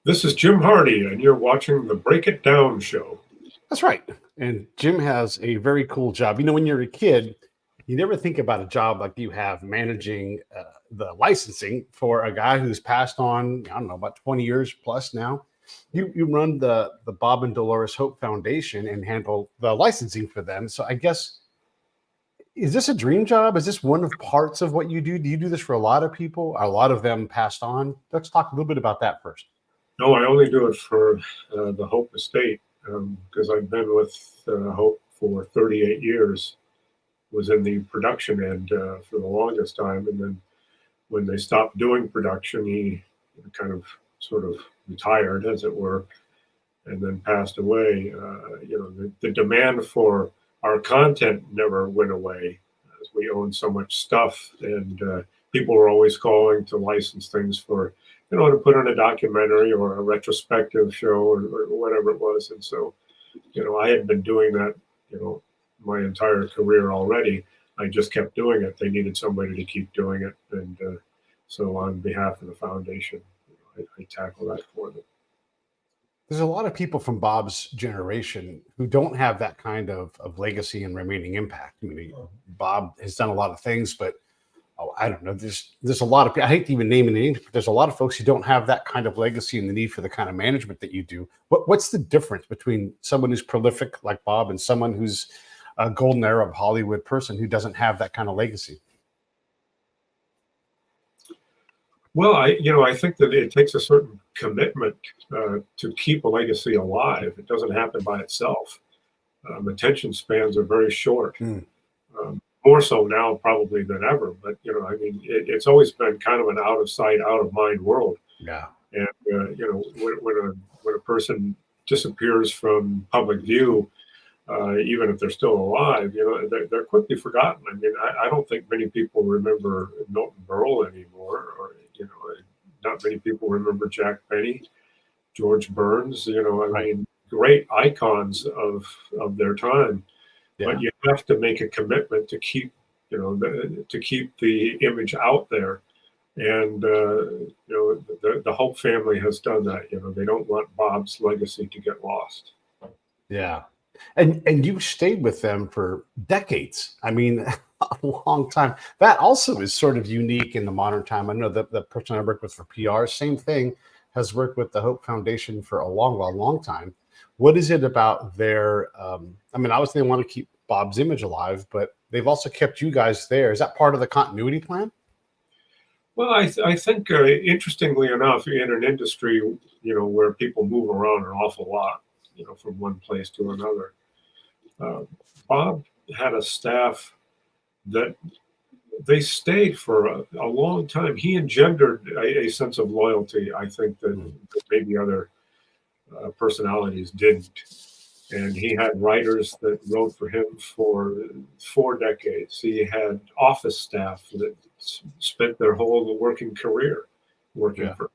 This is Jim Hardy, and you're watching the Break It Down show. That's right. And Jim has a very cool job. You know, when you're a kid, you never think about a job like you have managing the licensing for a guy who's passed on, I don't know, about 20 years plus now. You run the Bob and Dolores Hope Foundation and handle the licensing for them. So I guess, is this a dream job? Is this one of parts of what you do? Do you do this for a lot of people? Are a lot of them passed on? Let's talk a little bit about that first. No, I only do it for the Hope estate because I've been with Hope for 38 years. Was in the production end for the longest time, and then when they stopped doing production, he kind of sort of retired, as it were, and then passed away. The demand for our content never went away, as we own so much stuff, and people were always calling to license things for, to put on a documentary or a retrospective show or whatever it was. And so, I had been doing that, my entire career already. I just kept doing it. They needed somebody to keep doing it. And so on behalf of the foundation, I tackle that for them. There's a lot of people from Bob's generation who don't have that kind of legacy and remaining impact. I mean, Bob has done a lot of things, but I don't know. There's a lot of, I hate to even name any names, but there's a lot of folks who don't have that kind of legacy and the need for the kind of management that you do. What's the difference between someone who's prolific like Bob and someone who's a golden era of Hollywood person who doesn't have that kind of legacy? Well, I think that it takes a certain commitment to keep a legacy alive. It doesn't happen by itself. Attention spans are very short. More so now probably than ever, but it's always been kind of an out of sight, out of mind world. Yeah. And when a person disappears from public view, even if they're still alive, they're quickly forgotten. I mean, I don't think many people remember Milton Berle anymore, or not many people remember Jack Benny, George Burns. Mean, great icons of their time. Yeah. But you have to make a commitment to keep, to keep the image out there. And the Hope family has done that. They don't want Bob's legacy to get lost. Yeah. And you stayed with them for decades. I mean, a long time. That also is sort of unique in the modern time. I know that the person I worked with for PR, same thing, has worked with the Hope Foundation for a long time. What is it about their, obviously they want to keep Bob's image alive, but they've also kept you guys there. Is that part of the continuity plan? Well, I think interestingly enough, in an industry, where people move around an awful lot, from one place to another, Bob had a staff that they stayed for a long time. He engendered a sense of loyalty, I think, that maybe other personalities didn't. And he had writers that wrote for him for 4 decades. He had office staff that spent their whole working career working for him.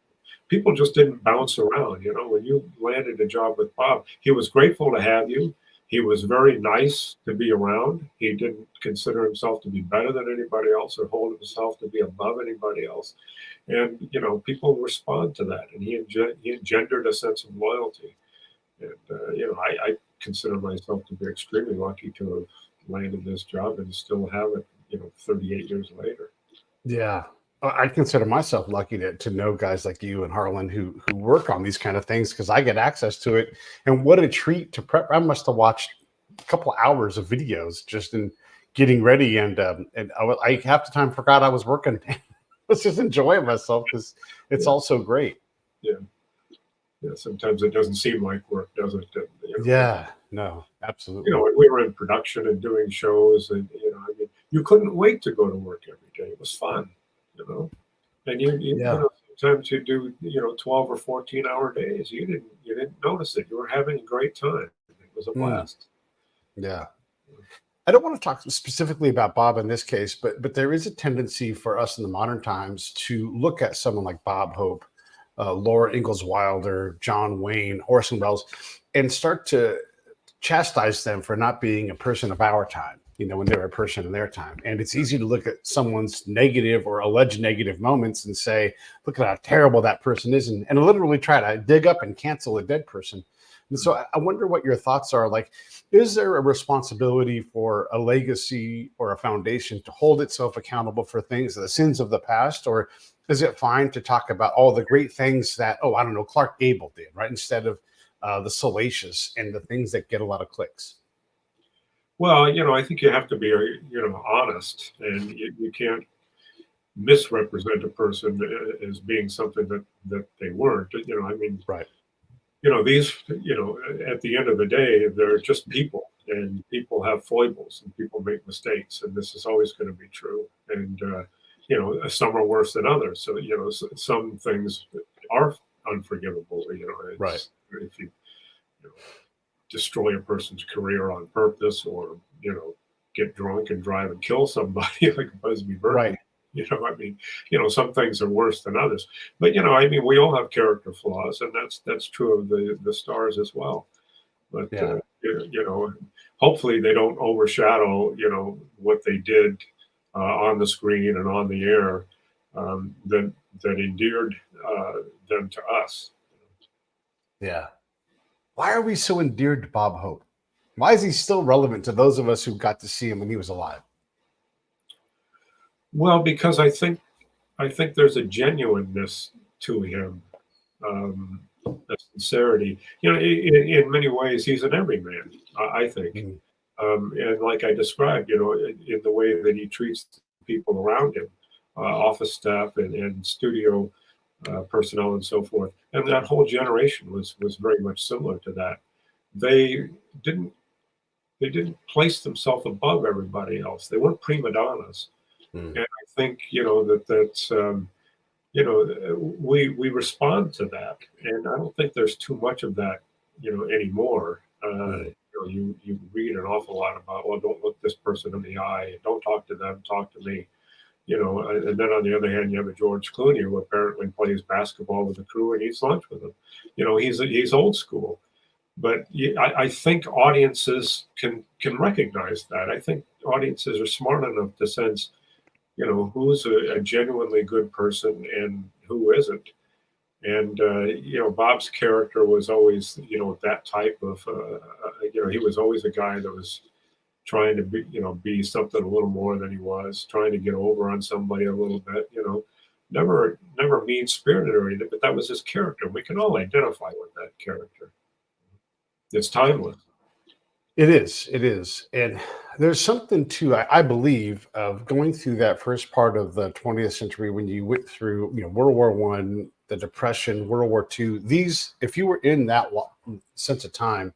People just didn't bounce around. When you landed a job with Bob, he was grateful to have you. He was very nice to be around. He didn't consider himself to be better than anybody else or hold himself to be above anybody else. And, people respond to that. And he engendered a sense of loyalty. And, I consider myself to be extremely lucky to have landed this job and still have it, 38 years later. Yeah. I consider myself lucky to know guys like you and Harlan who work on these kind of things, because I get access to it. And what a treat to prep. I must have watched a couple of hours of videos just in getting ready. And I half the time forgot I was working. I was just enjoying myself because it's all so great. Yeah. Yeah, sometimes it doesn't seem like work, does it? Yeah, no, absolutely. We were in production and doing shows, and you couldn't wait to go to work every day. It was fun, And sometimes you do 12 or 14-hour days. You didn't notice it. You were having a great time. It was a blast. Yeah. I don't want to talk specifically about Bob in this case, but there is a tendency for us in the modern times to look at someone like Bob Hope, Laura Ingalls Wilder, John Wayne, Orson Welles, and start to chastise them for not being a person of our time. when they're a person in their time. And it's easy to look at someone's negative or alleged negative moments and say, look at how terrible that person is, and literally try to dig up and cancel a dead person. And so I wonder what your thoughts are. Like, is there a responsibility for a legacy or a foundation to hold itself accountable for things, the sins of the past, or is it fine to talk about all the great things that, I don't know, Clark Gable did, right? Instead of the salacious and the things that get a lot of clicks. Well, I think you have to be, honest, and you can't misrepresent a person as being something that they weren't. Right. These, at the end of the day, they're just people, and people have foibles, and people make mistakes, and this is always going to be true. And some are worse than others. So some things are unforgivable. Right. If you destroy a person's career on purpose, or get drunk and drive and kill somebody like Busby Berkeley. Right. Some things are worse than others. But we all have character flaws, and that's true of the stars as well. But hopefully they don't overshadow what they did on the screen and on the air, that endeared them to us. Yeah. Why are we so endeared to Bob Hope? Why is he still relevant to those of us who got to see him when he was alive? Well, because I think there's a genuineness to him, a sincerity. In many ways, he's an everyman, I think. And like I described, in the way that he treats people around him, office staff and studio personnel and so forth. And that whole generation was very much similar to that. They didn't place themselves above everybody else. They weren't prima donnas. And I think we respond to that, and I don't think there's too much of that anymore. You read an awful lot about, well, don't look this person in the eye, don't talk to them, talk to me. And then on the other hand, you have a George Clooney who apparently plays basketball with the crew and eats lunch with them. He's old school. But I think audiences can recognize that. I think audiences are smart enough to sense, who's a genuinely good person and who isn't. And, Bob's character was always, that type of, he was always a guy that was trying to be something a little more than he was, trying to get over on somebody a little bit, never mean-spirited or anything, but that was his character. We can all identify with that character. It's timeless. It is. And there's something too, I believe, of going through that first part of the 20th century when you went through, World War I, the Depression, World War II. These, if you were in that sense of time,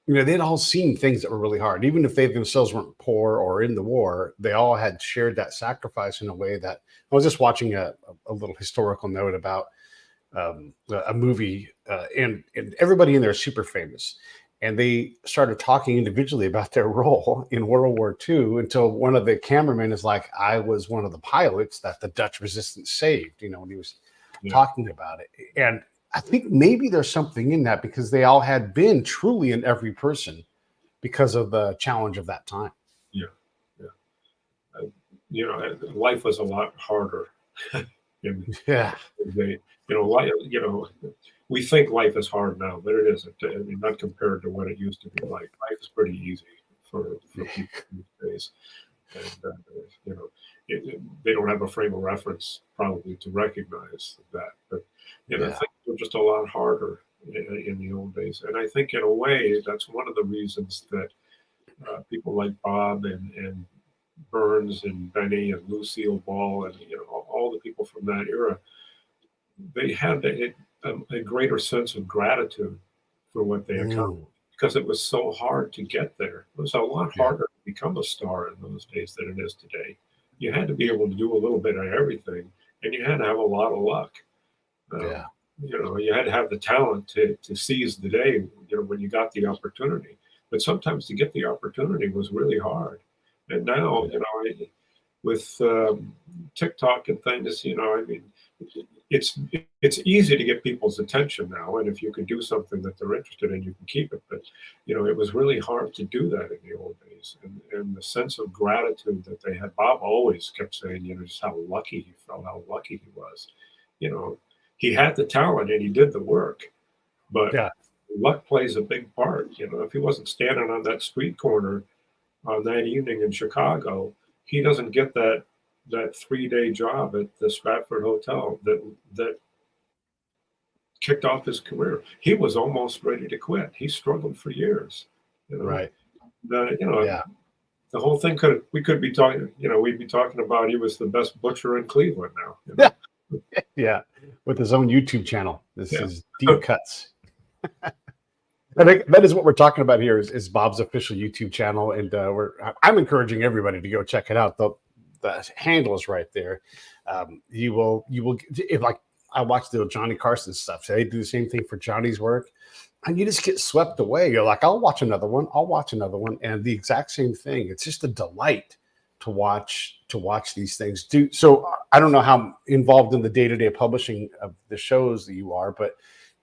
they'd all seen things that were really hard. Even if they themselves weren't poor or in the war, they all had shared that sacrifice in a way that I was just watching a little historical note about a movie, and everybody in there is super famous. And they started talking individually about their role in World War II until one of the cameramen is like, I was one of the pilots that the Dutch resistance saved, when he was talking about it. And I think maybe there's something in that because they all had been truly in every person because of the challenge of that time. Life was a lot harder. We think life is hard now, but it isn't. Not compared to what it used to be like. Life is pretty easy for people these days, and they don't have a frame of reference probably to recognize that. But I think it was just a lot harder in the old days, and I think in a way that's one of the reasons that people like Bob and Burns and Benny and Lucille Ball and all the people from that era, they had a greater sense of gratitude for what they accomplished because it was so hard to get there. It was a lot harder to become a star in those days than it is today. You had to be able to do a little bit of everything, and you had to have a lot of luck. You had to have the talent to seize the day, when you got the opportunity. But sometimes to get the opportunity was really hard. And now, with TikTok and things, it's it's easy to get people's attention now, and if you can do something that they're interested in, you can keep it. But it was really hard to do that in the old days, and the sense of gratitude that they had. Bob always kept saying, just how lucky he felt, how lucky he was. You know, he had the talent and he did the work, but Yeah. luck plays a big part. If he wasn't standing on that street corner on that evening in Chicago, he doesn't get that 3-day job at the Stratford Hotel that kicked off his career. He was almost ready to quit. He struggled for years. You know, Right. the, Yeah. the whole thing we could be talking. We'd be talking about he was the best butcher in Cleveland now. Yeah. Yeah. With his own YouTube channel. This Yeah. is Deep Cuts. I think that is what we're talking about here is Bob's official YouTube channel. And I'm encouraging everybody to go check it out. The handle is right there. You will if like I watch the Johnny Carson stuff. So they do the same thing for Johnny's work. And you just get swept away. You're like, I'll watch another one. I'll watch another one. And the exact same thing. It's just a delight to watch these things. So I don't know how involved in the day-to-day publishing of the shows that you are, but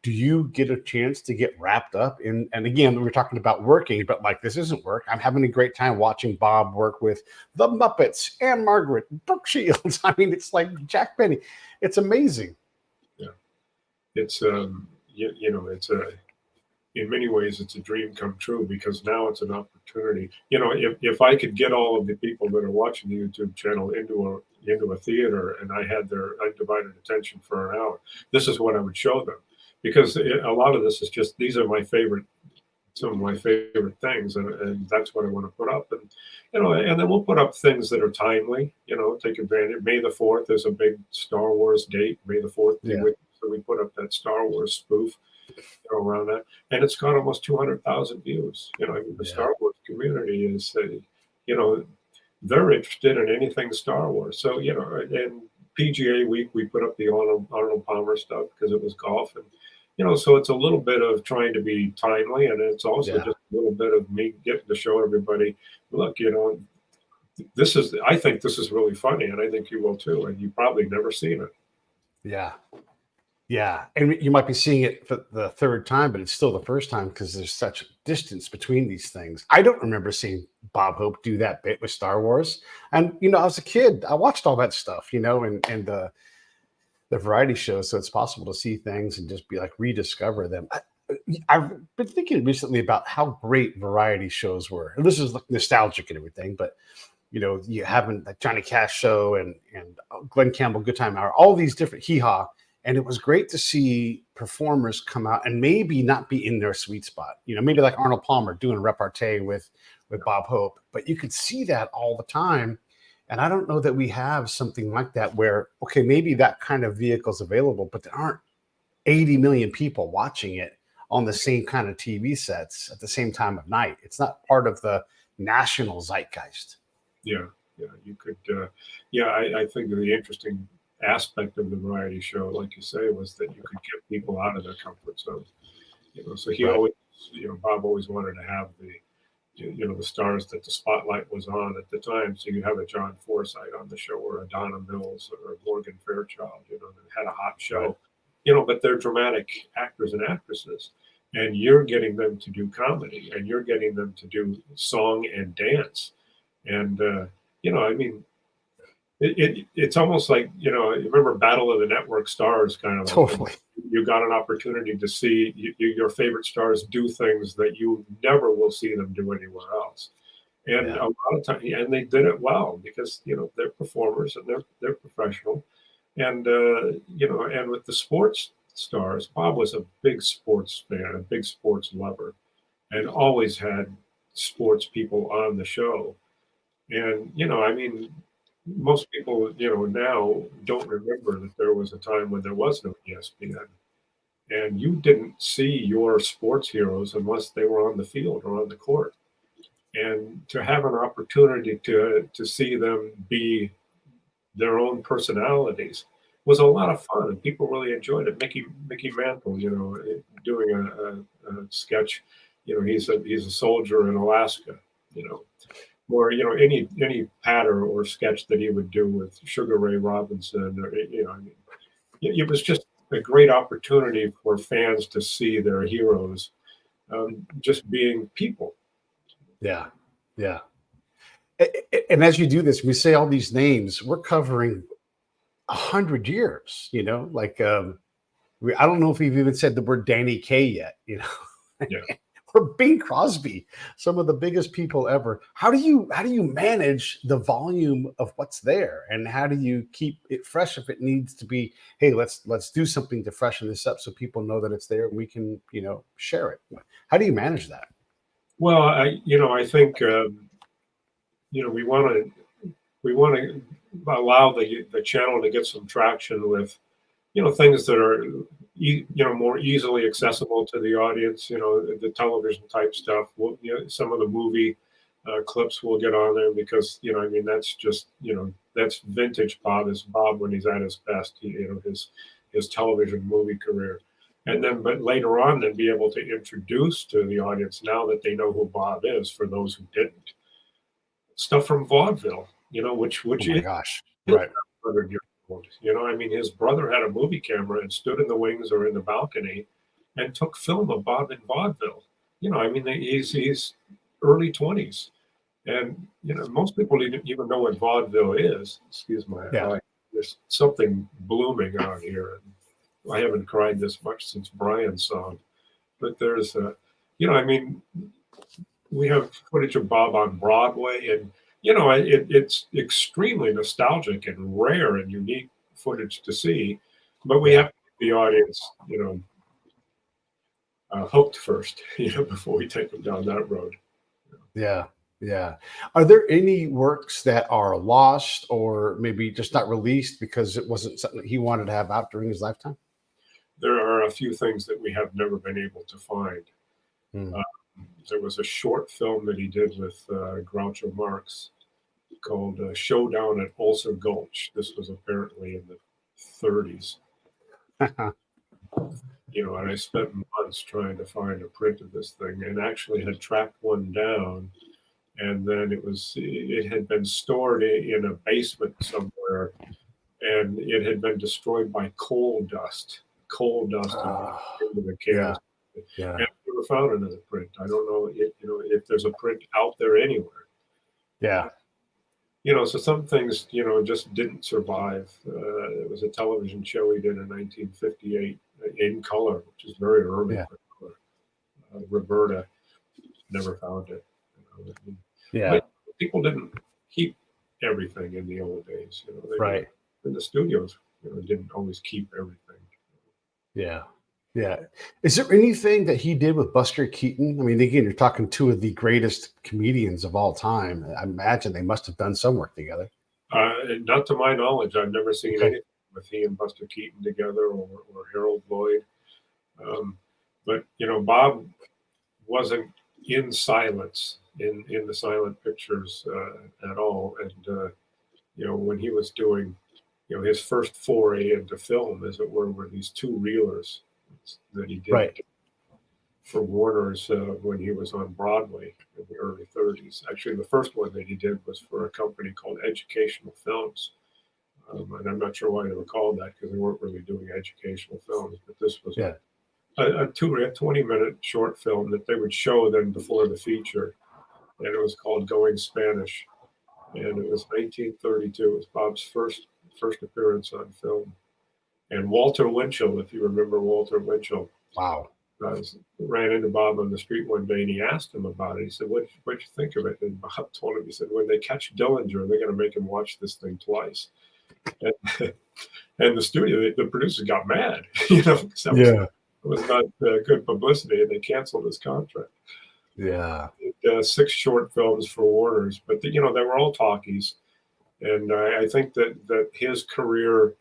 do you get a chance to get wrapped up in, and again, we're talking about working, but like this isn't work. I'm having a great time watching Bob work with the Muppets and Margaret, Brooke Shields. I mean, it's like Jack Benny. It's amazing. Yeah. It's, it's in many ways, it's a dream come true because now it's an opportunity. If I could get all of the people that are watching the YouTube channel into a theater and I had their undivided attention for an hour, this is what I would show them. Because a lot of this is just, these are some of my favorite things, and that's what I want to put up. And and then we'll put up things that are timely. Take advantage. May the 4th is a big Star Wars date. May the 4th be with you. So we put up that Star Wars spoof around that, and it's got almost 200,000 views. The Star Wars community is, they're interested in anything Star Wars. So and PGA week we put up the Arnold Palmer stuff because it was golf, and so it's a little bit of trying to be timely, and it's also just a little bit of me getting to show everybody, look, I think this is really funny, and I think you will too, and you've probably never seen it. Yeah. Yeah. And you might be seeing it for the third time, but it's still the first time because there's such distance between these things. I don't remember seeing Bob Hope do that bit with Star Wars. And, I was a kid, I watched all that stuff, and the variety shows. So it's possible to see things and just be like, rediscover them. I've been thinking recently about how great variety shows were. And this is like nostalgic and everything, but you haven't like Johnny Cash show and Glenn Campbell Good Time Hour, all these different hee-haw. And it was great to see performers come out and maybe not be in their sweet spot. Maybe like Arnold Palmer doing a repartee with Bob Hope, but you could see that all the time. And I don't know that we have something like that where, okay, maybe that kind of vehicle is available, but there aren't 80 million people watching it on the same kind of TV sets at the same time of night. It's not part of the national zeitgeist. Yeah, you could. I think the interesting aspect of the variety show, like you say, was that you could get people out of their comfort zone. So he always, Bob always wanted to have the stars that the spotlight was on at the time. So you have a John Forsythe on the show, or a Donna Mills, or a Morgan Fairchild, that had a hot show. But they're dramatic actors and actresses, and you're getting them to do comedy, and you're getting them to do song and dance, and it's almost like, you remember Battle of the Network Stars, kind of Totally. You got an opportunity to see your favorite stars do things that you never will see them do anywhere else. And a lot of time, and they did it well because, they're performers and they're professional. And, and with the sports stars, Bob was a big sports fan, a big sports lover, and always had sports people on the show. And, most people, now don't remember that there was a time when there was no ESPN, and you didn't see your sports heroes unless they were on the field or on the court. And to have an opportunity to see them be their own personalities was a lot of fun, and people really enjoyed it. Mickey Mantle, doing a sketch, he's a soldier in Alaska, or any patter or sketch that he would do with Sugar Ray Robinson, or it was just a great opportunity for fans to see their heroes just being people. Yeah. Yeah. And as you do this, we say all these names, we're covering 100 years, like, I don't know if we've even said the word Danny Kaye yet, Yeah. or Bing Crosby, some of the biggest people ever. How do you manage the volume of what's there, and how do you keep it fresh if it needs to be? Hey, let's do something to freshen this up so people know that it's there and we can share it. How do you manage that? Well, I think we want to allow the channel to get some traction with things that are more easily accessible to the audience. The television type stuff. Some of the movie clips will get on there because that's just that's vintage Bob. Is Bob when he's at his best. His television movie career. And then, but later on, then be able to introduce to the audience now that they know who Bob is. For those who didn't, stuff from Vaudeville, which Oh my is gosh. Right. 100 years old. His brother had a movie camera and stood in the wings or in the balcony and took film of Bob in Vaudeville. He's early 20s, and most people didn't even know what Vaudeville is. Excuse my eye. There's something blooming out here, and I haven't cried this much since Brian's song. But there's we have footage of Bob on Broadway, and it's extremely nostalgic and rare and unique footage to see. But we have to get the audience, hooked first, before we take them down that road. Yeah. Yeah. Are there any works that are lost or maybe just not released because it wasn't something that he wanted to have out during his lifetime? There are a few things that we have never been able to find. There was a short film that he did with Groucho Marx called Showdown at Ulcer Gulch. This was apparently in the 30s. And I spent months trying to find a print of this thing, and actually had tracked one down. And then it had been stored in a basement somewhere, and it had been destroyed by coal dust into the canister. Yeah. And I never found another print. I don't know if there's a print out there anywhere. Yeah. So some things, just didn't survive. It was a television show he did in 1958 in color, which is very early for color. Roberta never found it. But people didn't keep everything in the old days. Right. And the studios, didn't always keep everything. Yeah. Yeah. Is there anything that he did with Buster Keaton? I mean, again, you're talking two of the greatest comedians of all time. I imagine they must have done some work together. Not to my knowledge. I've never seen anything with he and Buster Keaton together, or Harold Lloyd. But Bob wasn't in silence in the silent pictures at all. And when he was doing his first foray into film, as it were these two reelers that he did for Warner's when he was on Broadway in the early 30s. Actually, the first one that he did was for a company called Educational Films. And I'm not sure why they were called that, because they weren't really doing educational films. But this was a 20-minute short film that they would show then before the feature. And it was called Going Spanish. And it was 1932. It was Bob's first appearance on film. And Walter Winchell, if you remember Walter Winchell. Wow. Ran into Bob on the street one day, and he asked him about it. He said, what'd you think of it? And Bob told him, he said, when they catch Dillinger, they're going to make him watch this thing twice. And the studio, the producers got mad, because it was not good publicity, and they canceled his contract. Yeah. 6 short films for Warner's, but they were all talkies. And I think that his career,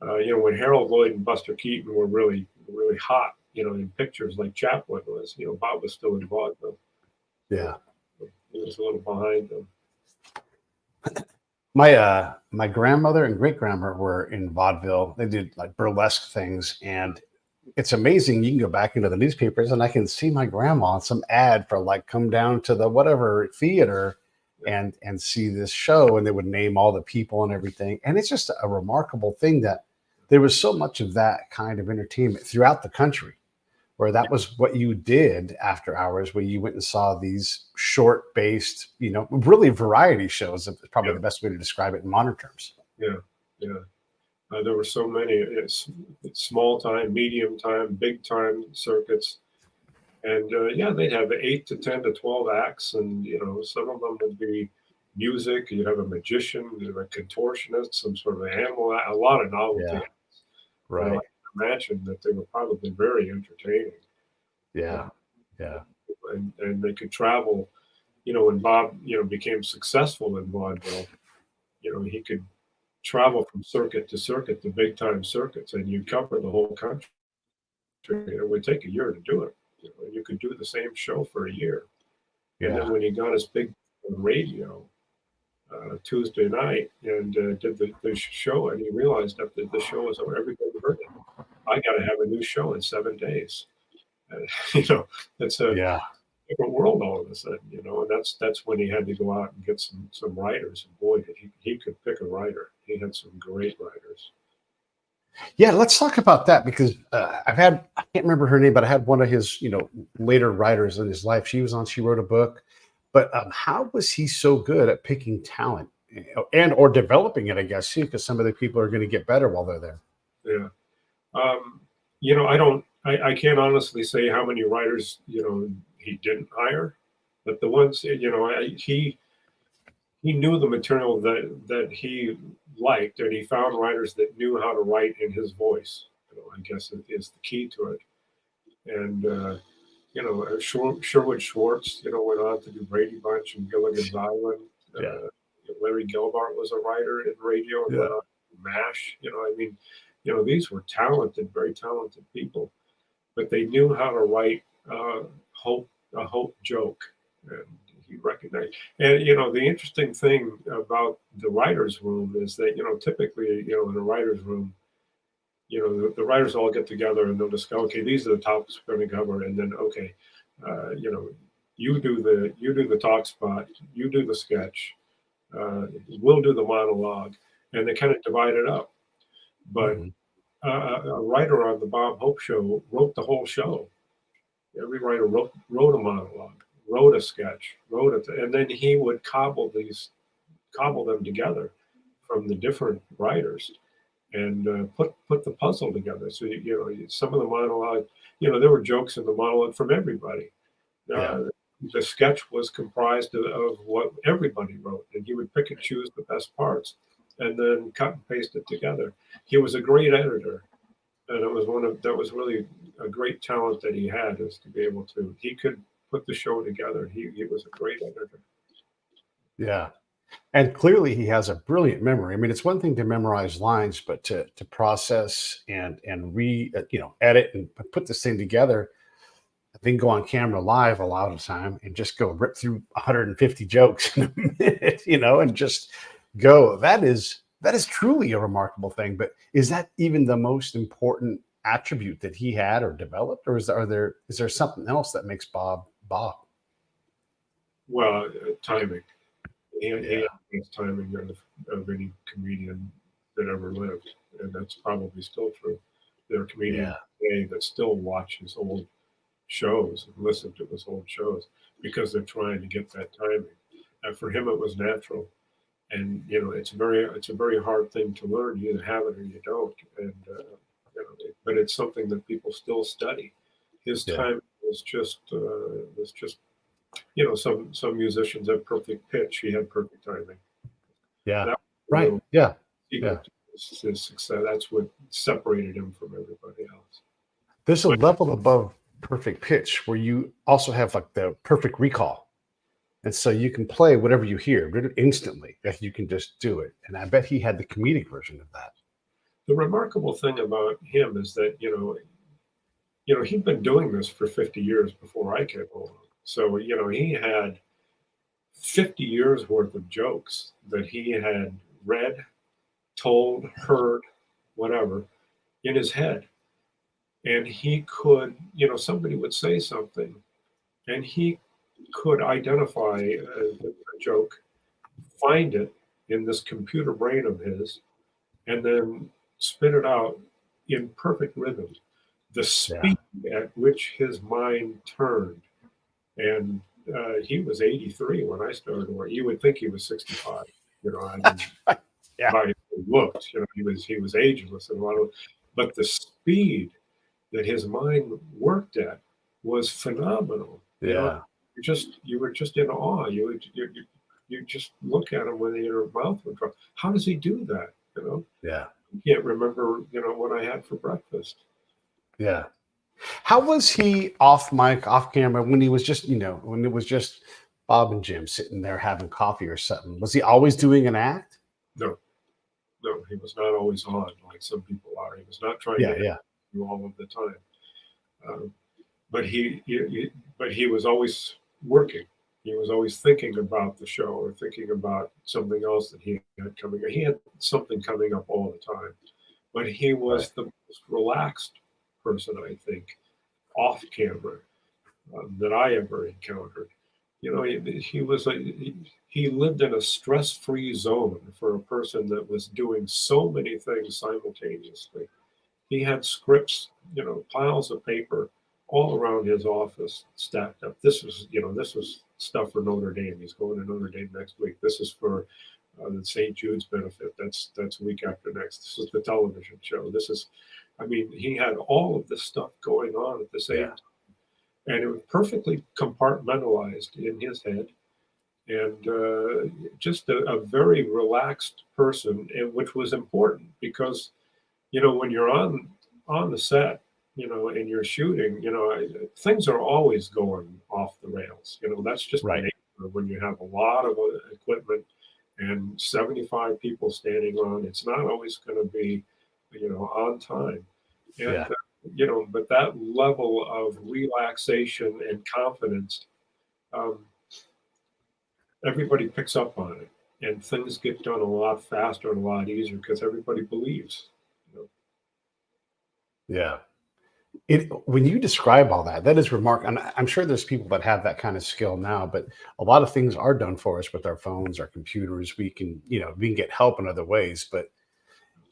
when Harold Lloyd and Buster Keaton were really, really hot, in pictures like Chaplin was, Bob was still in vaudeville. Yeah. He was a little behind them. My grandmother and great grandmother were in vaudeville. They did like burlesque things, and it's amazing. You can go back into the newspapers, and I can see my grandma on some ad for like come down to the whatever theater and see this show, and they would name all the people and everything. And it's just a remarkable thing that there was so much of that kind of entertainment throughout the country, where that was what you did after hours, where you went and saw these short-based, really variety shows. Is probably Yeah. the best way to describe it in modern terms. Yeah, yeah. There were so many. It's small time, medium time, big time circuits, and yeah, they'd have 8 to 10 to 12 acts, and some of them would be music. You'd have a magician, you'd have a contortionist, some sort of animal, a lot of novelty. Yeah, I right. can imagine that they were probably very entertaining, Yeah, yeah, and they could travel. When Bob became successful in vaudeville, he could travel from circuit to circuit, the big time circuits, and you cover the whole country. It would take a year to do it. You could do the same show for a year. And then yeah, when he got his big radio Tuesday night and did the show, and he realized that the show was over, everybody heard it. I got to have a new show in 7 days. Uh, you know, it's a yeah. different world all of a sudden. And that's when he had to go out and get some writers. And boy, did he could pick a writer. He had some great writers. Yeah, let's talk about that because I can't remember her name, but I had one of his, later writers in his life. She wrote a book, but how was he so good at picking talent and or developing it? I guess too, because some of the people are going to get better while they're there. Yeah. Um, I can't honestly say how many writers, he didn't hire, but the ones, he knew the material that he liked, and he found writers that knew how to write in his voice. I guess is the key to it. And Sherwood Schwartz, went on to do Brady Bunch and Gilligan's Island. Yeah. Larry Gelbart was a writer in radio and Yeah. went on to MASH. These were talented, very talented people, but they knew how to write a hope joke, and he recognized. And the interesting thing about the writers' room is that typically in a writers' room, the writers all get together and they'll discuss, okay, these are the topics we're going to cover, and then okay, you do the talk spot, you do the sketch, we'll do the monologue, and they kind of divide it up. But Mhm. a writer on the Bob Hope Show wrote the whole show. Every writer wrote a monologue, wrote a sketch, wrote it, and then he would cobble them together from the different writers and put the puzzle together. So some of the monologue, there were jokes in the monologue from everybody. Yeah. The sketch was comprised of what everybody wrote, and he would pick and choose the best parts, and then cut and paste it together. He was a great editor, and that was really a great talent that he had, is to be able to. He could put the show together. He was a great editor. Yeah. And clearly he has a brilliant memory. I mean, it's one thing to memorize lines, but to process and edit and put this thing together, then go on camera live a lot of the time and just go rip through 150 jokes in a minute, and just go. That is truly a remarkable thing. But is that even the most important attribute that he had or developed, or is there something else that makes Bob Bob? Well, timing. He had Yeah. the best timing of any comedian that ever lived, and that's probably still true. There are comedians Yeah. today that still watch his old shows and listen to his old shows because they're trying to get that timing. And for him, it was natural. And it's a very hard thing to learn. You either have it or you don't. And but it's something that people still study. His Yeah. time was just some musicians have perfect pitch. He had perfect timing. Yeah. That was the Right. real Yeah. Yeah. secret to his success. That's what separated him from everybody else. There's a But level above perfect pitch where you also have like the perfect recall. And so you can play whatever you hear instantly. Like you can just do it. And I bet he had the comedic version of that. the remarkable thing about him is that he'd been doing this for 50 years before I came along. So he had 50 years worth of jokes that he had read, told, heard, whatever, in his head. And he could, somebody would say something, and he could identify a joke, find it in this computer brain of his, and then spit it out in perfect rhythm. The speed at which his mind turned, and he was 83 when I started work. You would think he was 65. You know, I mean, That's right. Yeah. how he looked. You know, he was ageless and a lot of, but the speed that his mind worked at was phenomenal. You know, you were just in awe. You just look at him when your mouth would drop. How does he do that? You know, Yeah. I can't remember. You know what I had for breakfast. Yeah. How was he off mic, off camera when he was just, when it was just Bob and Jim sitting there having coffee or something? Was he always doing an act? No, no, he was not always on like some people are. He was not trying Yeah, to do all of the time. But he was always working. He was always thinking about the show or thinking about something else that he had coming. He had something coming up all the time. But he was the most relaxed person, I think, off camera that I ever encountered. You know, he lived in a stress-free zone for a person that was doing so many things simultaneously. He had scripts, you know, piles of paper all around his office stacked up. This was stuff for Notre Dame. He's going to Notre Dame next week. This is for the St. Jude's benefit. That's week after next. This is the television show. I mean, he had all of this stuff going on at the same time. And it was perfectly compartmentalized in his head. And just a very relaxed person, and which was important because, you know, when you're on the set, you know, and you're shooting, you know, things are always going off the rails. You know, that's just the nature when you have a lot of equipment and 75 people standing on. It's not always going to be, you know, on time. And you know, but that level of relaxation and confidence, everybody picks up on it, and things get done a lot faster and a lot easier because everybody believes. You know? Yeah. When you describe all that, that is remarkable. And I'm sure there's people that have that kind of skill now, but a lot of things are done for us with our phones, our computers. We can get help in other ways, but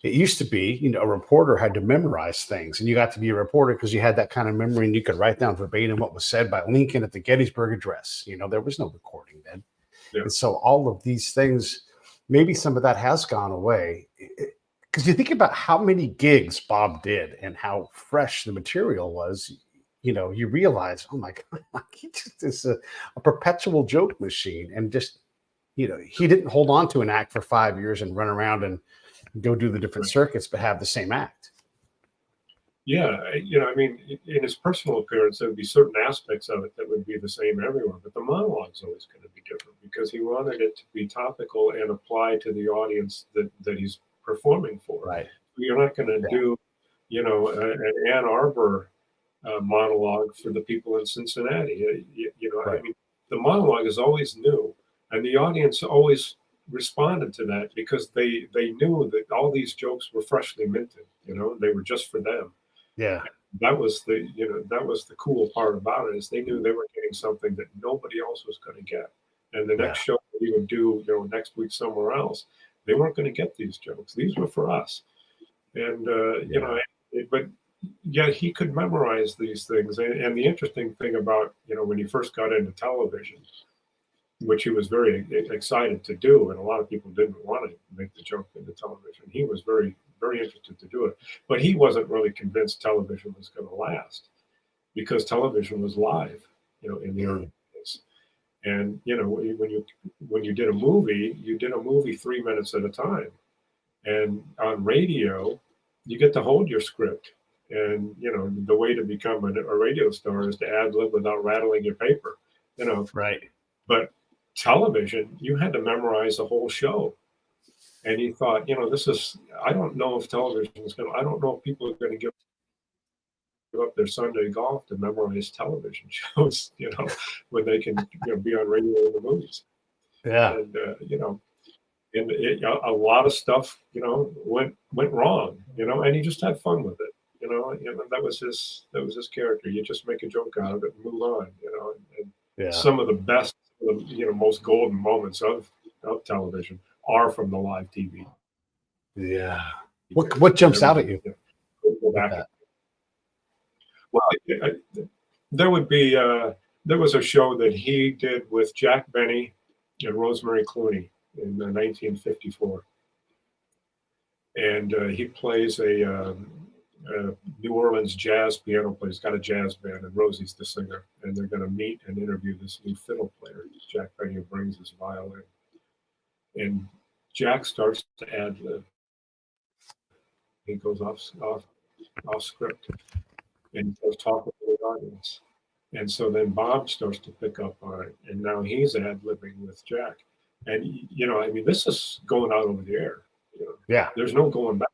it used to be, you know, a reporter had to memorize things, and you got to be a reporter because you had that kind of memory and you could write down verbatim what was said by Lincoln at the Gettysburg Address. You know, there was no recording then. Yeah. And so all of these things, maybe some of that has gone away. Because you think about how many gigs Bob did and how fresh the material was, you know, you realize, oh my God, he just is a perpetual joke machine. And just, you know, he didn't hold on to an act for 5 years and run around and go do the different circuits, but have the same act. Yeah, you know, I mean, in his personal appearance, there would be certain aspects of it that would be the same everywhere, but the monologue's always going to be different because he wanted it to be topical and apply to the audience that he's performing for. Right. You're not going to do, you know, an Ann Arbor monologue for the people in Cincinnati. You know, I mean, the monologue is always new, and the audience always responded to that because they knew that all these jokes were freshly minted. You know, they were just for them. Yeah, that was the cool part about it is they knew they were getting something that nobody else was going to get. And the next show that we would do, you know, next week somewhere else, they weren't going to get these jokes. These were for us. And you know, but yeah, he could memorize these things. And the interesting thing about, you know, when he first got into television, which he was very excited to do, and a lot of people didn't want to make the jump into television. He was very, very interested to do it, but he wasn't really convinced television was going to last because television was live, you know, in the early days. And you know, when you did a movie, you did a movie 3 minutes at a time, and on radio, you get to hold your script. And you know, the way to become a radio star is to ad lib without rattling your paper, you know. Right. But television, you had to memorize the whole show. And he thought, you know, I don't know if television is going to, I don't know if people are going to give up their Sunday golf to memorize television shows, you know, when they can, you know, be on radio in the movies. Yeah. And, you know, and a lot of stuff, you know, went wrong, you know, and he just had fun with it. You know, that was his character. You just make a joke out of it and move on, you know, and some of the best, you know, most golden moments of television are from the live TV. Yeah. What jumps out at you Go with back. that? Well, there would be there was a show that he did with Jack Benny and Rosemary Clooney in 1954, and he plays a New Orleans jazz piano player. He's got a jazz band, and Rosie's the singer, and they're going to meet and interview this new fiddle player, Jack Benny, who brings his violin, and Jack starts to ad lib. He goes off script, and he starts talking to the audience. And so then Bob starts to pick up on it, and now he's ad libbing with Jack. And I mean, this is going out over the air. Yeah, there's no going back.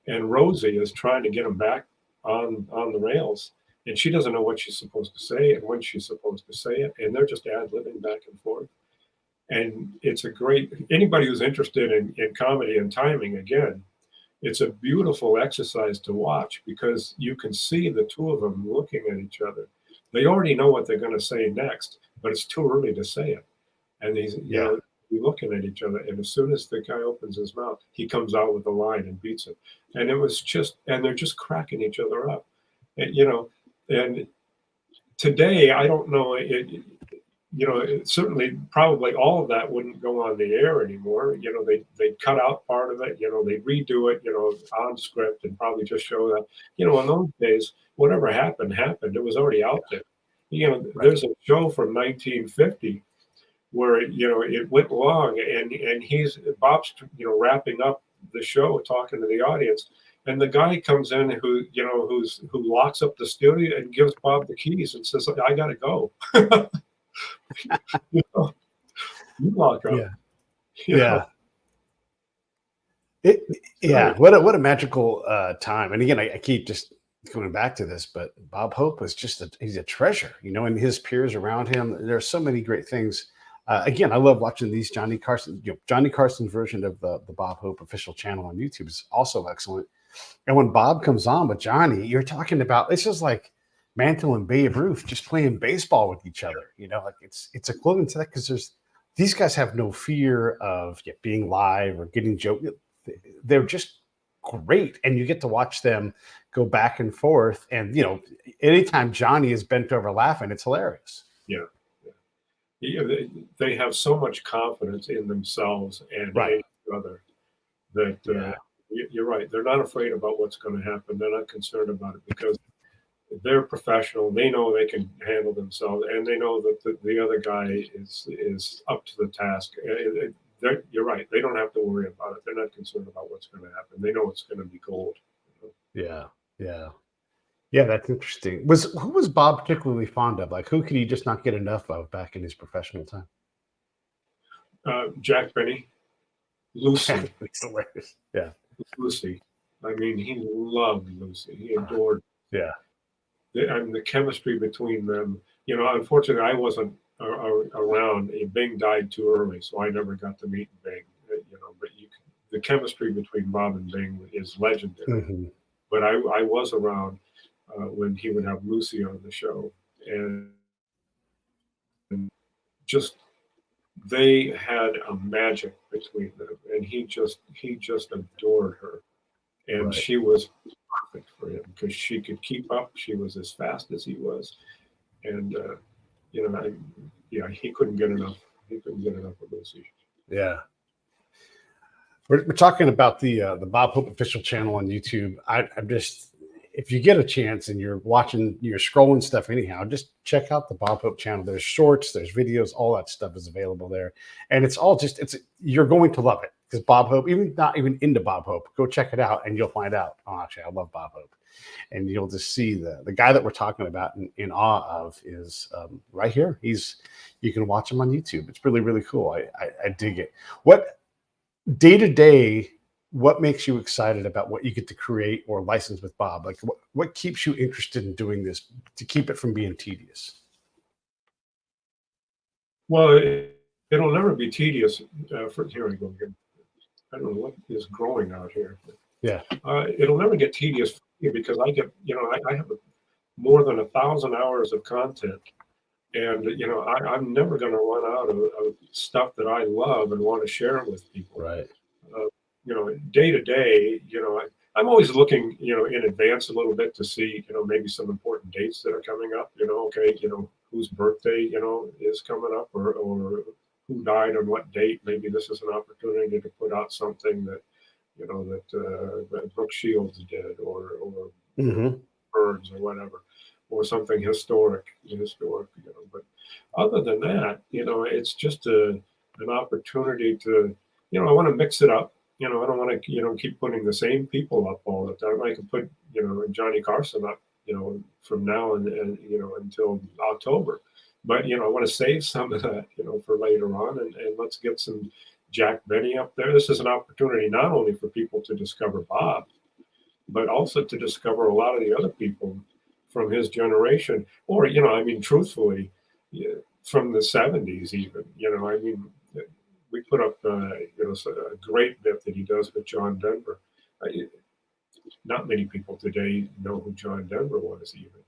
And Rosie is trying to get him back on the rails, and she doesn't know what she's supposed to say and when she's supposed to say it, and they're just ad libbing back and forth. And it's a great, anybody who's interested in comedy and timing, again, it's a beautiful exercise to watch, because you can see the two of them looking at each other. They already know what they're going to say next, but it's too early to say it. And these, you're looking at each other, and as soon as the guy opens his mouth, he comes out with a line and beats it. And it was just, and they're just cracking each other up. And, and today, I don't know, certainly probably all of that wouldn't go on the air anymore. They cut out part of it, they redo it, on script, and probably just show that, in those days, whatever happened. It was already out there. There's a show from 1950 where, it went long, and Bob's, wrapping up the show, talking to the audience. And the guy comes in who locks up the studio and gives Bob the keys and says, "I got to go." You lock up. Yeah. What a magical time. And again, I keep just going back to this, but Bob Hope was he's a treasure, and his peers around him. There's so many great things. Again, I love watching these Johnny Carson's version of the Bob Hope official channel on YouTube is also excellent. And when Bob comes on with Johnny, you're talking about, it's just like Mantle and Babe Ruth just playing baseball with each other. Like it's equivalent to that, because these guys have no fear of being live or getting joked. They're just great, and you get to watch them go back and forth. And anytime Johnny is bent over laughing, it's hilarious. They have so much confidence in themselves and in each other that you're right. They're not afraid about what's going to happen. They're not concerned about it, because they're professional. They know they can handle themselves, and they know that the other guy is up to the task. You're right. They don't have to worry about it. They're not concerned about what's going to happen. They know it's going to be gold. Yeah, that's interesting. Who was Bob particularly fond of? Like, who could he just not get enough of back in his professional time? Jack Benny, Lucy. Yeah. Lucy. I mean, he loved Lucy. He adored. Yeah. The chemistry between them. Unfortunately, I wasn't around. Bing died too early, so I never got to meet Bing. But the chemistry between Bob and Bing is legendary. Mm-hmm. But I was around when he would have Lucy on the show, and just they had a magic between them, and he just adored her, and she was perfect for him because she could keep up. She was as fast as he was, and he couldn't get enough. He couldn't get enough of Lucy. Yeah. We're talking about the Bob Hope official channel on YouTube. I'm just, if you get a chance and you're scrolling stuff anyhow, just check out the Bob Hope channel. There's shorts, there's videos, all that stuff is available there. And it's all you're going to love it, because Bob Hope, even not even into Bob Hope, go check it out and you'll find out, oh, actually, I love Bob Hope. And you'll just see the guy that we're talking about in awe of is right here. You can watch him on YouTube. It's really, really cool. I dig it. What day to day, what makes you excited about what you get to create or license with Bob? Like what keeps you interested in doing this to keep it from being tedious? Well, it'll never be tedious. Here I go again. I don't know what is growing out here. Yeah. It'll never get tedious for me, because I get, I have more than 1,000 hours of content. And, I'm never going to run out of stuff that I love and want to share with people. Right. day to day, I'm always looking, in advance a little bit to see, maybe some important dates that are coming up, okay, whose birthday, is coming up, or who died on what date. Maybe this is an opportunity to put out something that, that Brooke Shields did, or Hmm. Burns, or whatever, or something historic. But other than that, it's just an opportunity to, I want to mix it up. I don't want to, keep putting the same people up all the time. I could put, Johnny Carson up, from now and until October. But, I want to save some of that, for later on, and let's get some Jack Benny up there. This is an opportunity not only for people to discover Bob, but also to discover a lot of the other people from his generation, or, I mean, truthfully, yeah, from the 70s even, I mean, we put up, a great bit that he does with John Denver. Not many people today know who John Denver was even,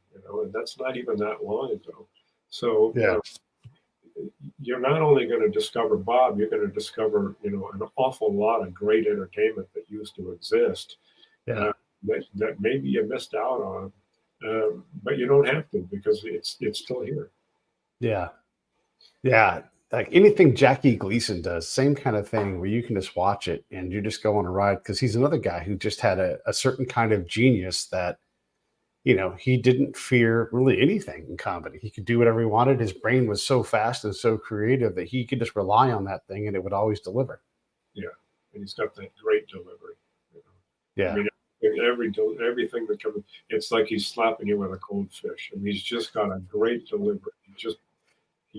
and that's not even that long ago. So, Yeah. You're not only going to discover Bob, you're going to discover, an awful lot of great entertainment that used to exist, Yeah. that maybe you missed out on, but you don't have to, because it's still here. Yeah. Yeah. Like anything Jackie Gleason does, same kind of thing where you can just watch it and you just go on a ride, because he's another guy who just had a certain kind of genius that, he didn't fear really anything in comedy. He could do whatever he wanted. His brain was so fast and so creative that he could just rely on that thing and it would always deliver. Yeah, and he's got that great delivery. I Yeah. mean, everything that comes, it's like he's slapping you with a cold fish, and he's just got a great delivery. He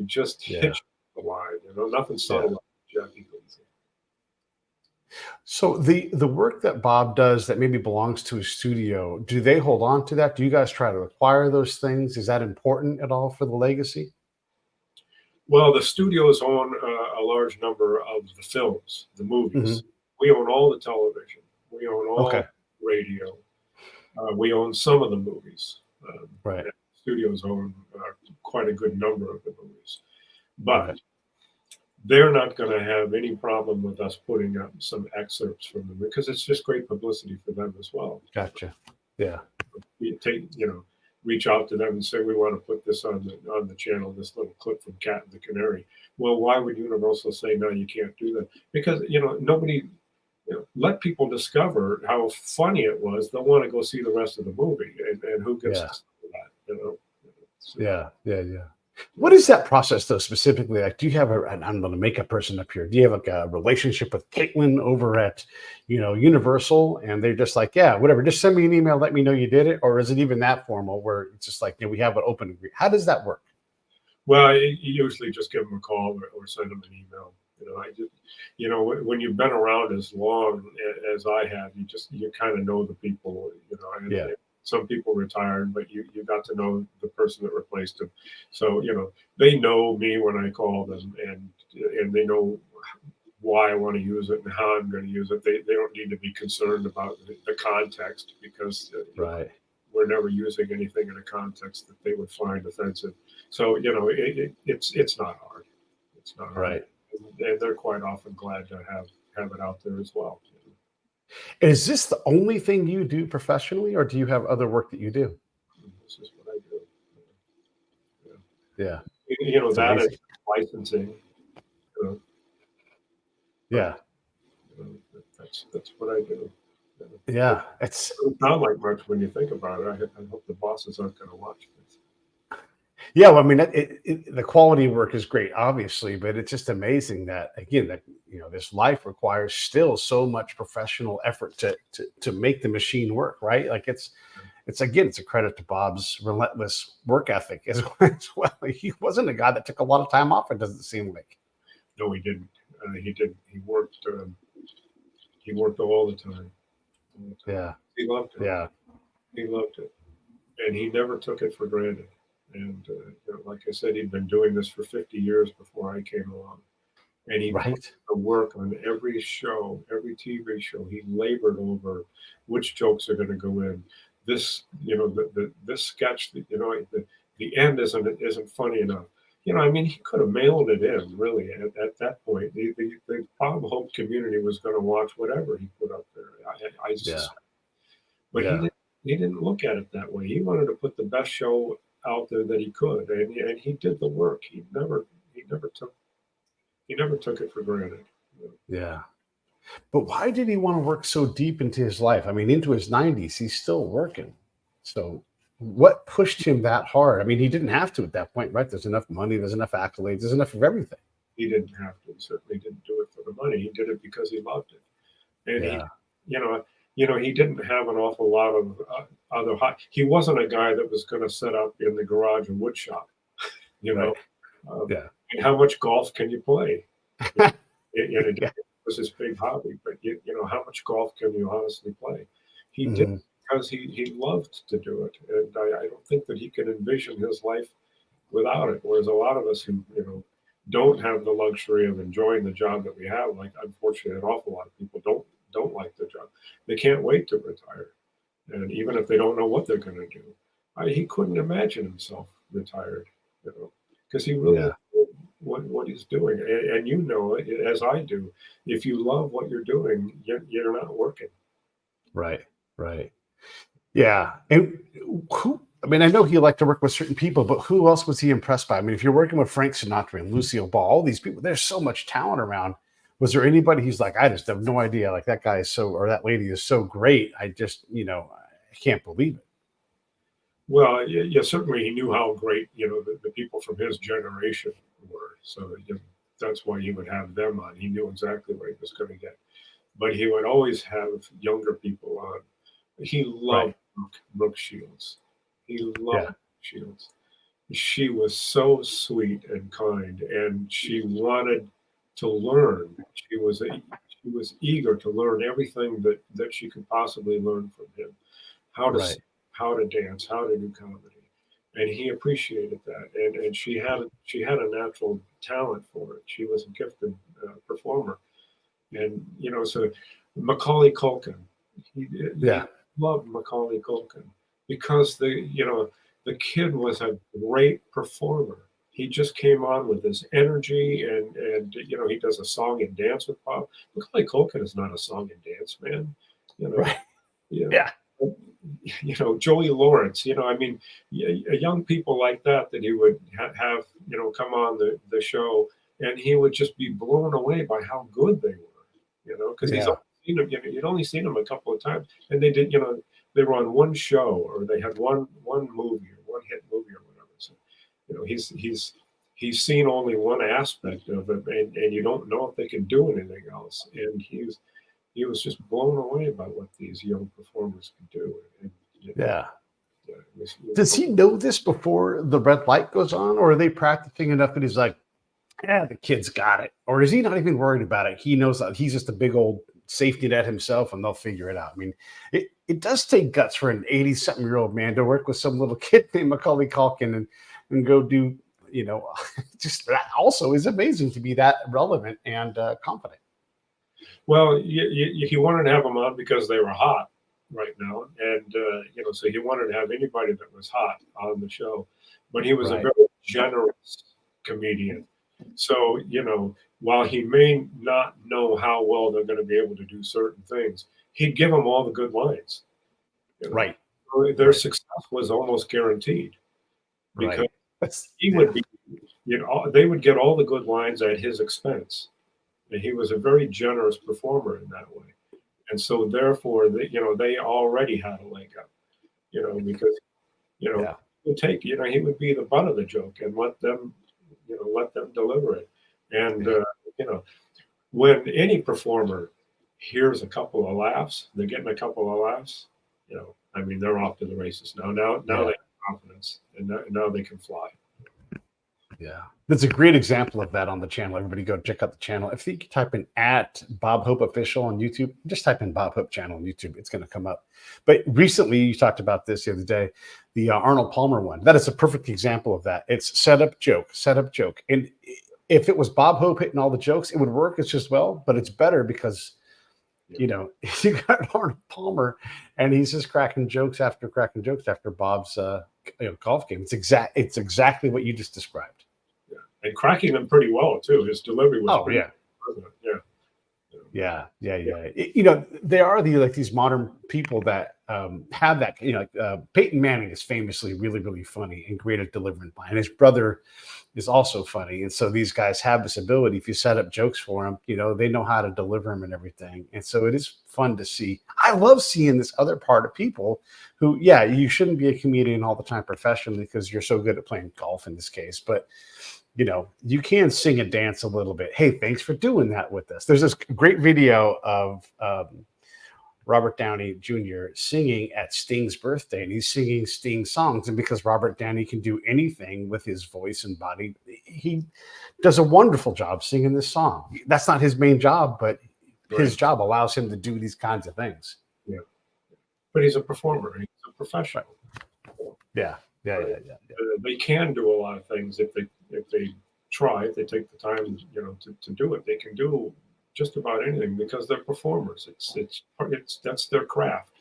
just Yeah. hits the line. Nothing subtle about Jackie Gleason. So the work that Bob does that maybe belongs to his studio, do they hold on to that? Do you guys try to acquire those things? Is that important at all for the legacy? Well, the studios own a large number of the films, the Hmm. movies. We own all the television. We own all Okay. radio. We own some of the movies. Right. And studios own quite a good number of the movies, but Right. they're not going to have any problem with us putting up some excerpts from them, because it's just great publicity for them as well. Gotcha. Yeah. You take, reach out to them and say, we want to put this on the channel, this little clip from Cat and the Canary. Well, why would Universal say no? You can't do that, because nobody. Let people discover how funny it was. They'll want to go see the rest of the movie, and who gets Yeah. to see that. So, Yeah. Yeah. Yeah. What is that process though, specifically? Like, do you have and I'm going to make a person up here. Do you have like a relationship with Caitlin over at, Universal, and they're just like, yeah, whatever, just send me an email, let me know you did it? Or is it even that formal where it's just like, we have an open agreement? How does that work? well, you usually just give them a call, or send them an email. I just, when you've been around as long as I have, you kind of know the people, and, Yeah. some people retired, but you got to know the person that replaced them. So, they know me when I call them, and they know why I want to use it and how I'm going to use it. They don't need to be concerned about the context, because Right. we're never using anything in a context that they would find offensive. So, it's not hard. It's not hard. Right. And they're quite often glad to have it out there as well. Is this the only thing you do professionally, or do you have other work that you do? This is what I do. Yeah. It's That is amazing. licensing. But, Yeah. that's what I do. Yeah. It doesn't sound like much when you think about it. I hope the bosses aren't going to watch this. Yeah, well, I mean, the quality of work is great, obviously, but it's just amazing that, again, that this life requires still so much professional effort to make the machine work, right? Like it's again, it's a credit to Bob's relentless work ethic as well. He wasn't a guy that took a lot of time off. It doesn't seem like. No, he didn't. He didn't. He worked. He worked all the time. Yeah, He loved it. yeah, He loved it, and he never took it for granted. And like I said, he'd been doing this for 50 years before I came along, and he put right. the work on every show, every TV show. He labored over which jokes are going to go in. This, this sketch, the end isn't funny enough. I mean, he could have mailed it in, really, at that point. The Bob Hope community was going to watch whatever he put up there. I Yeah. suspect. But Yeah. he didn't look at it that way. He wanted to put the best show out there that he could, and he did the work. He never took it for granted. Yeah. But why did he want to work so deep into his life? I mean, into his 90s, he's still working. So what pushed him that hard? I mean, he didn't have to at that point, right? There's enough money, there's enough accolades, there's enough of everything. He didn't have to. He certainly didn't do it for the money. He did it because he loved it. And Yeah. he didn't have an awful lot of other he wasn't a guy that was going to set up in the garage and wood shop, you know. Right. Yeah. And how much golf can you play? It Yeah. was his big hobby, but how much golf can you honestly play? He Mhm. did because he loved to do it, and I don't think that he could envision his life without it. Whereas a lot of us who don't have the luxury of enjoying the job that we have, like unfortunately an awful lot of people don't like the job. They can't wait to retire, and even if they don't know what they're going to do, he couldn't imagine himself retired, because he really Yeah. what he's doing, and as I do, if you love what you're doing, you're not working. Right. Right. Yeah. And I mean, I know he liked to work with certain people, but who else was he impressed by? I mean, if you're working with Frank Sinatra and Lucille Ball, all these people, there's so much talent around. Was there anybody he's like, I just have no idea, like that guy is or that lady is so great. I just, I can't believe it. Well, yeah, certainly he knew how great the people from his generation were. So that's why he would have them on. He knew exactly what he was going to get. But he would always have younger people on. He loved Brooke Shields. He loved Yeah. Shields. She was so sweet and kind, and she wanted to learn. She was eager to learn everything that she could possibly learn from him. How to Right. sing, how to dance, how to do comedy, and he appreciated that. And she had a natural talent for it. She was a gifted performer, and so Macaulay Culkin. He Yeah. loved Macaulay Culkin because the kid was a great performer. He just came on with this energy, and he does a song and dance with Bob. Macaulay Culkin is not a song and dance man, Right. Yeah. Joey Lawrence. I mean, young people like that he would have come on the show, and he would just be blown away by how good they were. Because he's Yeah. seen them. You'd only seen them a couple of times, and they did. They were on one show, or they had one movie or one hit movie or whatever. So, he's seen only one aspect of it, and you don't know if they can do anything else. And he was just blown away by what these young performers could do. And, Yeah. it was Does he know this before the red light goes on, or are they practicing enough that he's like, yeah, the kid's got it? Or is he not even worried about it? He knows that he's just a big old safety net himself and they'll figure it out. I mean, it does take guts for an 80-something-year-old man to work with some little kid named Macaulay Culkin and go do, just that also is amazing to be that relevant and confident. Well, he wanted to have them on because they were hot right now, and so he wanted to have anybody that was hot on the show. But he was a Right. very generous comedian. So while he may not know how well they're going to be able to do certain things, he'd give them all the good lines. Right. So their Right. success was almost guaranteed because Right. he would be, they would get all the good lines at his expense. And he was a very generous performer in that way. And so therefore, they already had a leg up, because, Yeah. he would be the butt of the joke and let them deliver it. And, when any performer hears a couple of laughs, they're getting a couple of laughs, I mean, they're off to the races now. Now Yeah. they have confidence, and now they can fly. Yeah. There's a great example of that on the channel. Everybody go check out the channel. If you type in @Bob Hope Official on YouTube, just type in Bob Hope channel on YouTube. It's going to come up. But recently you talked about this the other day, the Arnold Palmer one. That is a perfect example of that. It's set up joke. And if it was Bob Hope hitting all the jokes, it would work as just well, but it's better because you got Arnold Palmer and he's just cracking jokes after Bob's golf game. It's exactly what you just described. Yeah. and cracking them pretty well too. His delivery was Oh pretty yeah. good. Yeah. Yeah. You know, there are these modern people that have that. You know, Peyton Manning is famously really funny and great at delivering line. And his brother is also funny, and so these guys have this ability. If you set up jokes for them, you know, they know how to deliver them and everything. And so it is fun to see. I love seeing this other part of people who, yeah, you shouldn't be a comedian all the time professionally because you're so good at playing golf in this case, but you know, you can sing and dance a little bit. Hey, thanks for doing that with us. There's this great video of Robert Downey Jr. singing at Sting's birthday, and he's singing Sting songs. And because Robert Downey can do anything with his voice and body, he does a wonderful job singing this song. That's not his main job, but his job allows him to do these kinds of things. Yeah. But he's a performer. He's a professional. Yeah. They can do a lot of things if they try, if they take the time, you know, to do it. They can do just about anything because they're performers. It's that's their craft.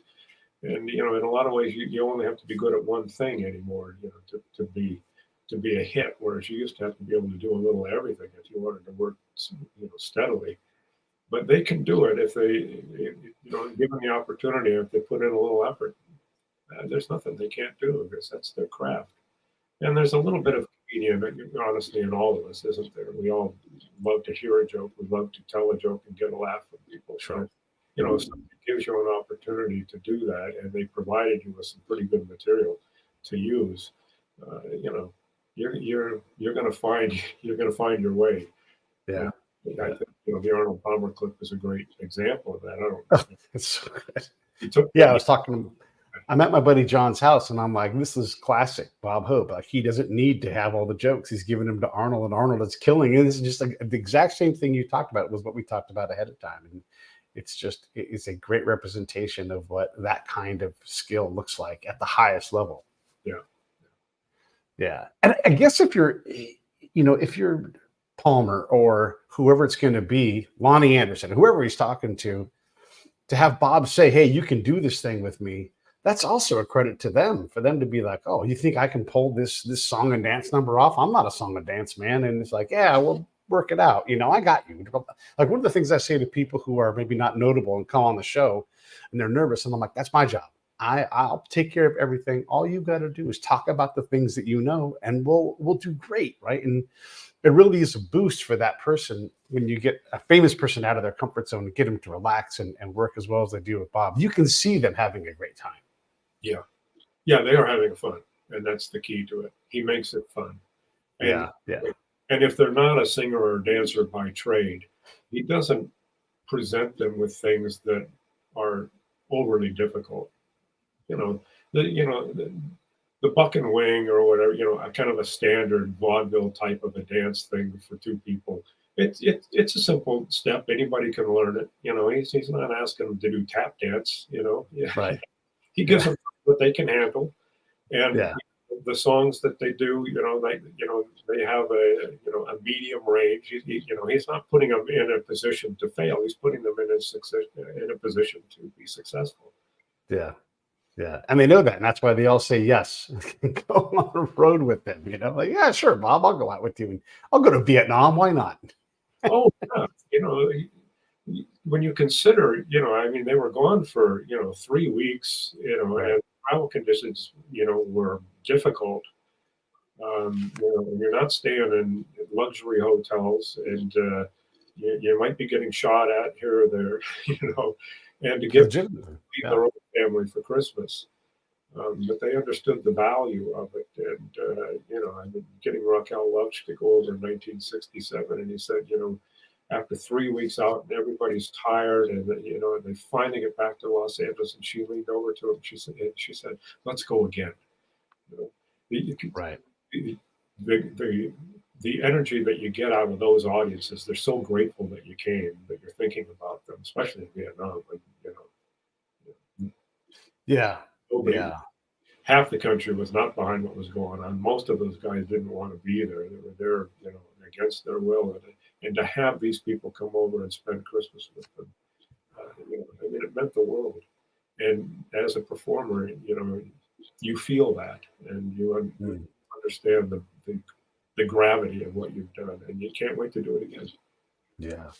And you know, in a lot of ways, you only have to be good at one thing anymore, you know, to be a hit. Whereas you used to have to be able to do a little of everything if you wanted to work, you know, steadily. But they can do it if they, you know, given the opportunity, if they put in a little effort. There's nothing they can't do because that's their craft. And there's a little bit of comedian, honestly, in all of us, isn't there? We all love to hear a joke. We love to tell a joke and get a laugh from people. Sure. So, you know, if somebody gives you an opportunity to do that, and they provided you with some pretty good material to use, you know, you're going to find your way. Yeah. And I think, you know, the Arnold Palmer clip is a great example of that. I don't know. It's so good. He took I'm at my buddy John's house, and I'm like, this is classic Bob Hope. Like, he doesn't need to have all the jokes. He's giving them to Arnold, and Arnold is killing it. This is just like the exact same thing you talked about was what we talked about ahead of time. And it's a great representation of what that kind of skill looks like at the highest level. Yeah. And I guess if you're Palmer or whoever it's going to be, Lonnie Anderson, whoever he's talking to have Bob say, hey, you can do this thing with me. That's also a credit to them, for them to be like, oh, you think I can pull this song and dance number off? I'm not a song and dance man. And it's like, yeah, we'll work it out. You know, I got you. Like, one of the things I say to people who are maybe not notable and come on the show and they're nervous, and I'm like, that's my job. I'll take care of everything. All you got to do is talk about the things that you know, and we'll do great, right? And it really is a boost for that person when you get a famous person out of their comfort zone and get them to relax and work as well as they do with Bob. You can see them having a great time. Yeah, they are having fun, and that's the key to it. He makes it fun. And, and if they're not a singer or a dancer by trade, he doesn't present them with things that are overly difficult. You know, the buck and wing or whatever, you know, a kind of a standard vaudeville type of a dance thing for two people. It's a simple step. Anybody can learn it. You know, he's not asking them to do tap dance, you know. Right. He gives them what they can handle. And the songs that they do, they have a medium range. He's not putting them in a position to fail. He's putting them in a position to be successful. Yeah, and they know that, and that's why they all say yes. Go on the road with them, like, yeah, sure, Bob, I'll go out with you, and I'll go to Vietnam. Why not? Oh, yeah. When you consider, they were gone for 3 weeks, and travel conditions, were difficult. You're not staying in luxury hotels, and you might be getting shot at here or there, and to get their own family for Christmas. But they understood the value of it. And, I've been getting Raquel Welch to go over in 1967. And he said, after 3 weeks out and everybody's tired and, and they finally get back to Los Angeles, and she leaned over to him. She said, let's go again. Right. The energy that you get out of those audiences, they're so grateful that you came, that you're thinking about them, especially in Vietnam. Half the country was not behind what was going on. Most of those guys didn't want to be there. They were there, against their will. And to have these people come over and spend Christmas with them, it meant the world. And as a performer, you feel that, and you understand the the gravity of what you've done, and you can't wait to do it again. Yeah.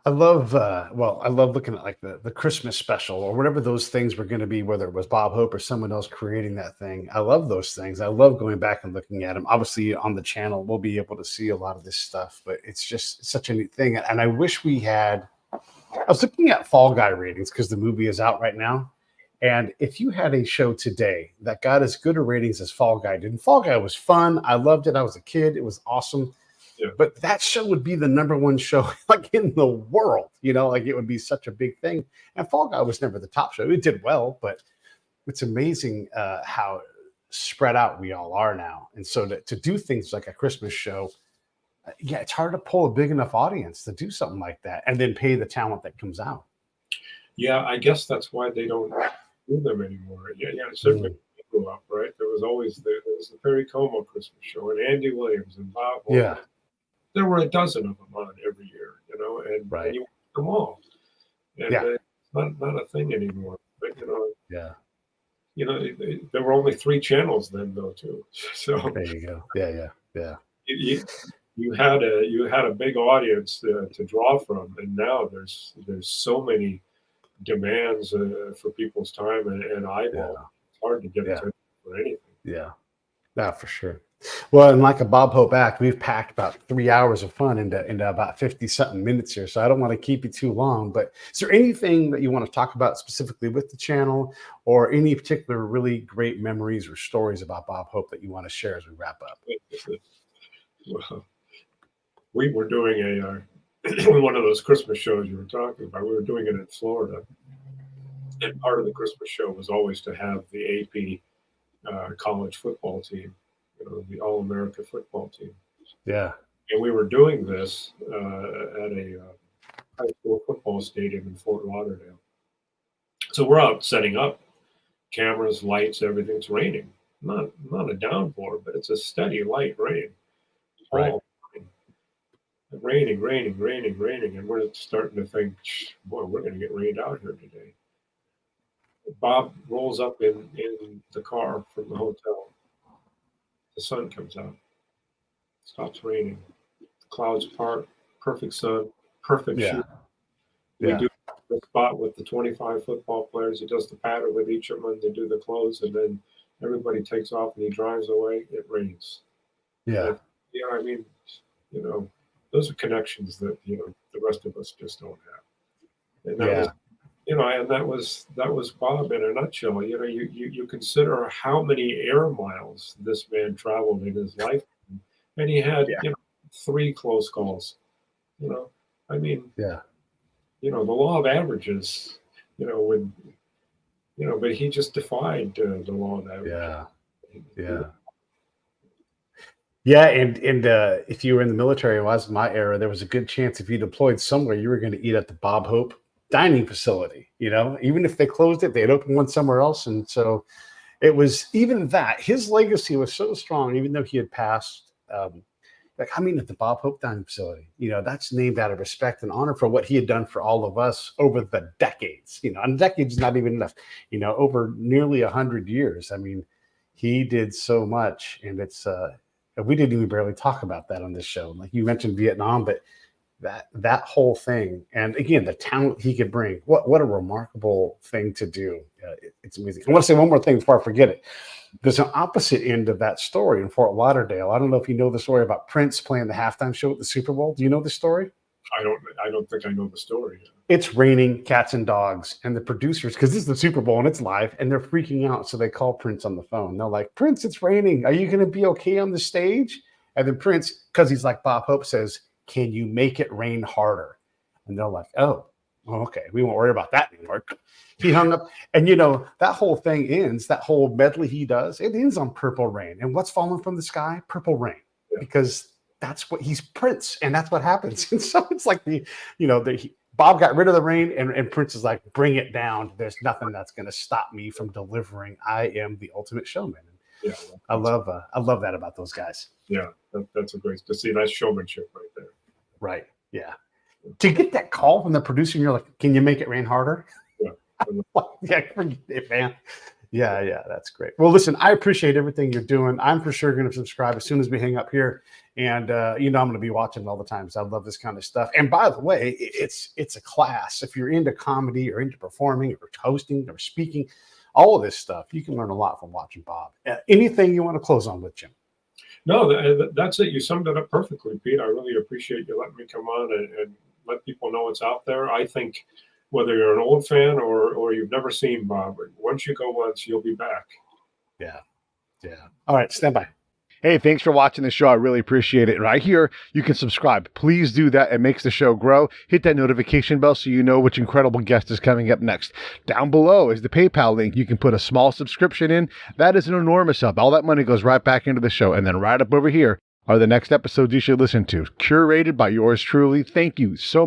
I love I love looking at like the Christmas special or whatever those things were going to be, whether it was Bob Hope or someone else creating that thing. I love those things. I love going back and looking at them. Obviously on the channel we'll be able to see a lot of this stuff, but it's just such a neat thing. And I wish we had, I was looking at Fall Guy ratings because the movie is out right now. And if you had a show today that got as good a ratings as Fall Guy did, and Fall Guy was fun, I loved it. I was a kid. It was awesome. Yeah. But that show would be the number one show like in the world, like it would be such a big thing. And Fall Guy was never the top show. It did well, but it's amazing how spread out we all are now. And so to do things like a Christmas show, it's hard to pull a big enough audience to do something like that and then pay the talent that comes out. Yeah, I guess that's why they don't do them anymore. Yeah, certainly grew up, right? There was the Perry Como Christmas show and Andy Williams and Bob. Yeah. There were a dozen of them on every year, and you watch them all. And it's not a thing anymore. But there were only 3 channels then, though, too. So there you go. Yeah. You had a big audience to draw from, and now there's so many demands for people's time and eyeball. It's hard to get attention for anything. Yeah, for sure. Well, and like a Bob Hope act, we've packed about 3 hours of fun into about 50 something minutes here. So I don't want to keep you too long, but is there anything that you want to talk about specifically with the channel or any particular really great memories or stories about Bob Hope that you want to share as we wrap up? Well, we were doing one of those Christmas shows you were talking about. We were doing it in Florida. And part of the Christmas show was always to have the AP college football team. The All-America football team. Yeah. And we were doing this at a high school football stadium in Fort Lauderdale. So we're out setting up cameras, lights, everything. It's raining. Not a downpour, but it's a steady light rain. Right. Raining. And we're starting to think, boy, we're going to get rained out here today. Bob rolls up in the car from the hotel. The sun comes out. Stops raining. Clouds part. Perfect sun. Perfect shoot. We do the spot with the 25 football players. He does the pattern with each of them. They do the close, and then everybody takes off and he drives away. It rains. Yeah. I mean, those are connections that the rest of us just don't have. And that was, and that was Bob in a nutshell. You consider how many air miles this man traveled in his life, and he had 3 close calls. I mean, the law of averages. But he just defied the law of averages. Yeah, and if you were in the military, it was my era, there was a good chance if you deployed somewhere, you were going to eat at the Bob Hope dining facility. Even if they closed it, they'd open one somewhere else. And so it was even that his legacy was so strong, even though he had passed. At the Bob Hope dining facility, that's named out of respect and honor for what he had done for all of us over the decades. And decades is not even enough. Over nearly 100 years. I mean, he did so much, and it's we didn't even barely talk about that on this show. Like you mentioned Vietnam, but that whole thing, and again, the talent he could bring, what a remarkable thing to do. It's amazing. I want to say one more thing before I forget it. There's an opposite end of that story in Fort Lauderdale. I don't know if you know the story about Prince playing the halftime show at the Super Bowl. Do you know the story? I don't think I know the story. It's raining cats and dogs, and the producers, because this is the Super Bowl and it's live, and they're freaking out. So they call Prince on the phone. They're like, Prince, it's raining. Are you going to be okay on the stage? And then Prince, because he's like Bob Hope, says, can you make it rain harder? And they're like, oh, okay. We won't worry about that anymore. He hung up, and that whole thing ends, that whole medley he does, it ends on Purple Rain. And what's falling from the sky? Purple rain. Because that's what he's Prince, and that's what happens. And so it's like Bob got rid of the rain, and Prince is like, bring it down. There's nothing that's going to stop me from delivering. I am the ultimate showman. Yeah, I love that about those guys. Yeah, that's a great to see. That's showmanship right there. Right. Yeah. To get that call from the producer, and you're like, can you make it rain harder? Yeah. Yeah, forget it, man. Yeah, that's great. Well, listen, I appreciate everything you're doing. I'm for sure going to subscribe as soon as we hang up here. And, I'm going to be watching it all the time. So I love this kind of stuff. And by the way, it's a class. If you're into comedy or into performing or hosting or speaking, all of this stuff, you can learn a lot from watching Bob. Anything you want to close on with, Jim? No, that's it. You summed it up perfectly, Pete. I really appreciate you letting me come on and let people know it's out there. I think whether you're an old fan or you've never seen Bob, once you go once, you'll be back. Yeah. All right, stand by. Hey, thanks for watching the show. I really appreciate it. Right here, you can subscribe. Please do that. It makes the show grow. Hit that notification bell so you know which incredible guest is coming up next. Down below is the PayPal link. You can put a small subscription in. That is an enormous help. All that money goes right back into the show. And then right up over here are the next episodes you should listen to, curated by yours truly. Thank you so much.